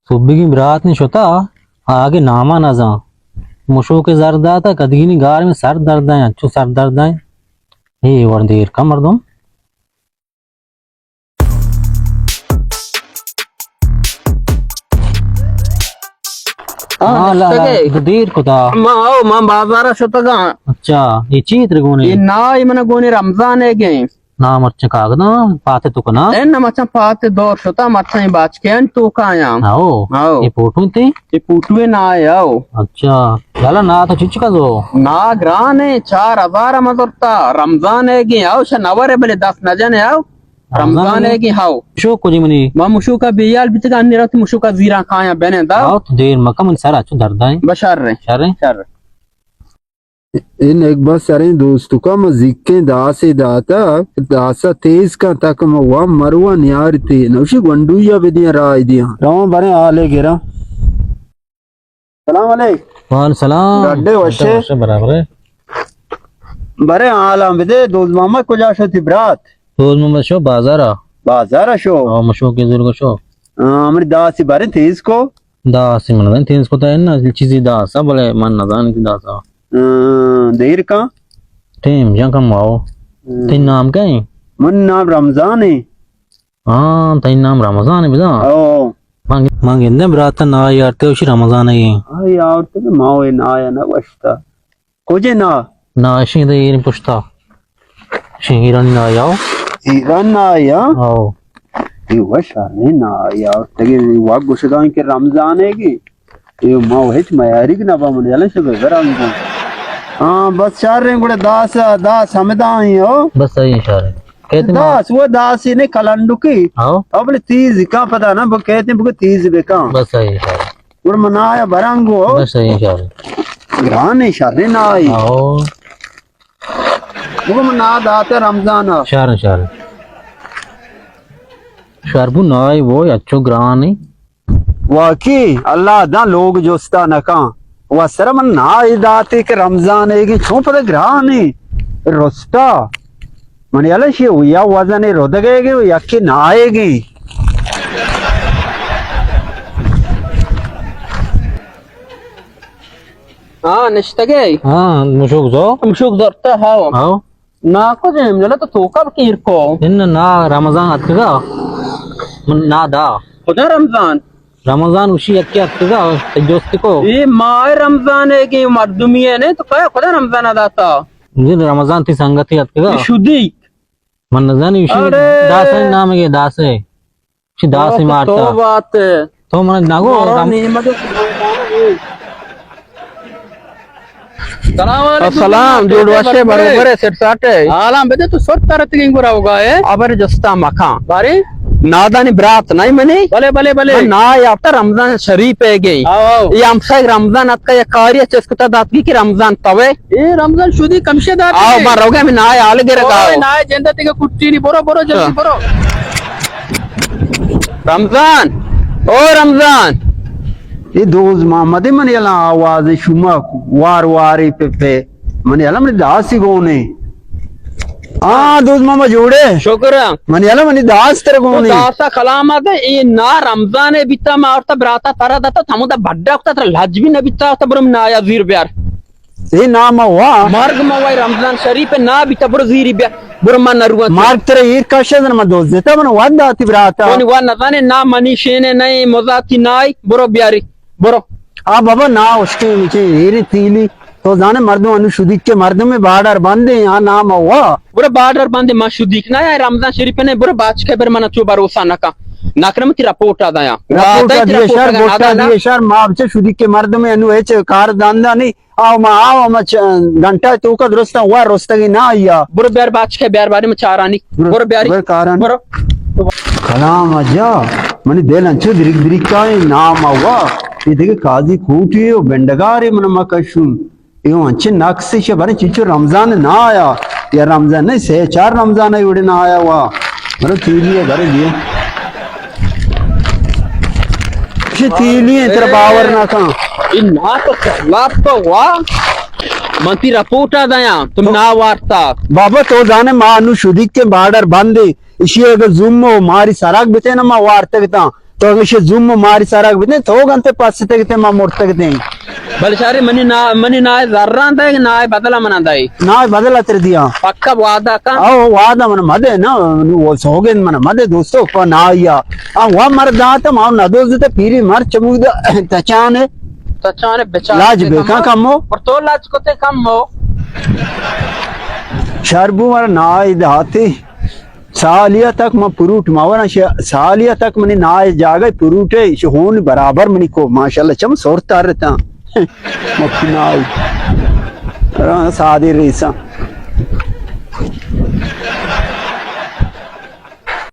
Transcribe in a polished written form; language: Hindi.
सुब्बी की बरात नहीं छोता आगे नामा ना जा मुशो के जरदा था कदगी गार में सर दर्द है अच्छो सर दर्द है ये वर देर का मर्दम हाँ ला देर को था माँ बाजारा शतगा अच्छा ये चित्र गोने ना ये मन गोने रमजान है गए ना मच्चा कागना पाते तो कना एन मचा पाते दो शता मचा बाच के अन तो काया आओ ये फोटो थे ये पुटुए ना आओ अच्छा याला ना तो चिच का दो ना ग्राने 4000 मदरता रमजान है गए आओ श नवरे बले 10 न जाने आओ रमजान है गए हाओ शो को जी मनी मा मुशु का बियाल बितगा अन्य रत मुशु का जीरा काया बने दा आओ तो देर मका मन सारा अच्छो दर्द है बशर रे शर इन एक बार सारे दोस्तों का मजिके दासे दाता दासा तेज का तक मवा मरवा न्यार थे नौशी गंडुया विदिया राय दिया राव बरे आले गिरा सलाम अलैकुम वाल सलाम गड्डे वशे बराबर है बरे आला विदे दोस्त मामा को जाशो थी बरात रोज में शो बाजारा शो और मशो के जुर्ग शो हमारी दासी बारे तेज को दासी मन दन तीन को तो है ना चीज़ दासा बोले मन ना जाने की दासा देर का टीम जहाँ कम आओ तीन नाम क्या है मन नाम रमजान है हाँ तीन नाम रमजान है बिना ओ मांगे ने बरात ना यार ते उसी रमजान है आई यार तो माओ ना आया ना वस्ता कोजे ना शी दे ये पुछता शीरन ना आओ ईरान ना आया आओ ये वशा नहीं ना आया तगे वाग गुशदान के रमजान है की ये माओ हिच मयारी की ना बामन याले से बेगराम को हाँ बस चार रहे गुड़े दास हमदान ही हो बस सही इशारे कहते दास वो दास ही ने कलंडू की आओ अब तीज का पता ना वो कहते हैं तीज बेका बस सही इशारे गुड़ मनाया बरंगो बस सही इशारे ग्रान इशारे ना आई आओ वो मना दाते रमजान शार शारबू ना आई वो अच्छो ग्रान है वाकी अल्लाह दा लोग जोस्ता नका वा शर्म ना दाते के रमजान है कि छो पता ग्रान है रोस्टा मन याला शे या वजन रोदगेगी यक्की ना आएगी हाँ निश्तगे हाँ मुशुक दरता हाओ आओ ना को जेम जला तो कब कीर को इन ना रमजान अतगा ना दा खुदा रमजान रमजान उसी अक्के अतगा दोस्त को ये माय रमजान है कि मर्दुमी है ने तो क्या खुदा रमजान अदाता जिन रमजान थी संगति अतगा शुद्धि मन न जानी उसी दास है नाम के दास है उसी दास ही मारता तो बात है तो मन नागो सलाम जोड़ वशे बरोबर है सेट साटे आलाम बेदे तो सोट तरह तिलिंग बुरा होगा है अबर जस्ता मखा बारे नादानी बरात नहीं मनी भले ना याफ्ता रमजान शरीफ है गई ये हमसा रमजान अत का ये कार्य चस्कुता दातगी की रमजान तवे ये रमजान शुदी कमशे दात आओ मारोगे मैं ना आले गिर का ना जेंदा तिके कुट्टी नी बोरो जल्दी बोरो रमजान ओ रमजान ये दोस्त मोहम्मद मन याला आवाज शुमा वार पे मन याला मन दासी गोने हाँ दोस्त मामा जोड़े शुक्र मन याला मन दास तेरे गोने दासा खलामत ये ना रमजान है बिता मारता बराता तारा दाता थमुदा बड्डा होता तर लजबी न बिता तबरम ना या जीर ब्यार ये नाम हुआ मार्ग मवाई रमजान शरीफ ना बिता बुर जीर ब्यार बुरमा नरुआ मार्ग तेरे ये काशे मन दोस्त देता मन वादा आती बराता कोनी वा नजाने ना मनीशेने नहीं मजाती नाई बुरो ब्यारी बुरो आ बाबा ना उसके नीचे ये तीली तो जाने मर्दों अनुशुद्धि के मर्दों में बार्डर बंदे यहाँ नाम हुआ बुरा बार्डर बंदे माशु दिखना है रमजान शरीफ ने बुरा बाच के बर मना चो भरोसा नका नाक्रम की रिपोर्ट आ दया शर माप से शुद्धि के मर्दों में अनु है कार दांदा नहीं आओ घंटा तो का दुरुस्त हुआ रोस्तगी ना आया बुरा ब्यार बाच के ब्यार बारे में चारानी बुरा ब्यारी कारण बुरा कलाम अजा मनी देल अंचो दिरिक का नाम हुआ ये देखे काजी खूटी हो बेंडगारे मन मकशुम यो अंचे नक्स से बने चिचो रमजान ना आया या रमजान नहीं से 4 रमजान है उड़े ना आया हुआ मतलब तीलिए घर लिए तीलिए तेरा बावर ना का इन ना तो लाभ तो हुआ मंत्री रिपोर्ट आ दया तुम ना वार्ता बाबा तो जाने मां अनुशुद्धि के बार्डर बंदे इसी अगर जुम्मो मारी सराग बिते ना मां वार्ता बिता तो अगर जुम मारी सारा बिने तो गंते पास तक मा मोड़ तक दे बलशारी मनी ना जर्रा दे ना बदला मना दे ना बदला तेरे दिया पक्का वादा का आओ वादा मन मदे ना वो सोगे मन मदे दोस्तों पर ना या वह मर दात मा ना दोस्त पीरी मर चमुद तचाने तचाने बेचारे लाज बेका कमो पर तो लाज को ते कम हो शरबू मर ना इदाती सालिया तक मैं पुरूट मावना सालिया तक मनी ना जागे पुरूटे शहोन बराबर मनी को माशाल्लाह चम सोरता रहता मक्खी ना सादी रेसा